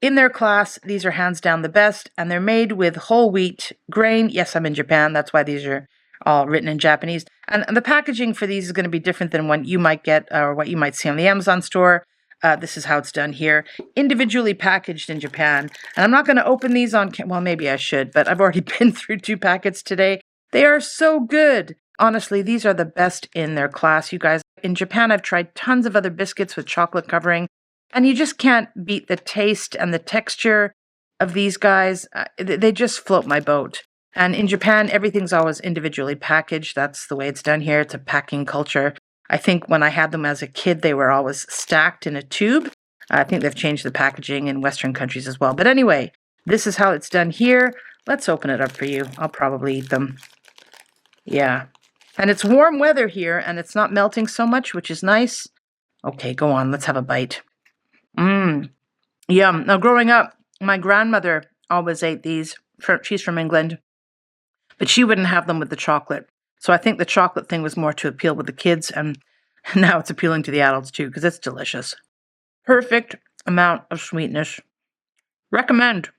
in their class, these are hands down the best, and they're made with whole wheat grain. Yes, I'm in Japan. That's why these are all written in Japanese. And the packaging for these is going to be different than what you might get or what you might see on the Amazon store. This is how it's done here. Individually packaged in Japan. And I'm not going to open these on, well, maybe I should, but I've already been through 2 packets today. They are so good. Honestly, these are the best in their class, you guys. In Japan, I've tried tons of other biscuits with chocolate covering, and you just can't beat the taste and the texture of these guys. They just float my boat. And in Japan, everything's always individually packaged. That's the way it's done here. It's a packing culture. I think when I had them as a kid, they were always stacked in a tube. I think they've changed the packaging in Western countries as well. But anyway, this is how it's done here. Let's open it up for you. I'll probably eat them. Yeah. And it's warm weather here, and it's not melting so much, which is nice. Okay, go on. Let's have a bite. Yum. Now, growing up, my grandmother always ate these. She's from England. But she wouldn't have them with the chocolate. So I think the chocolate thing was more to appeal with the kids, and now it's appealing to the adults too, because it's delicious. Perfect amount of sweetness. Recommend.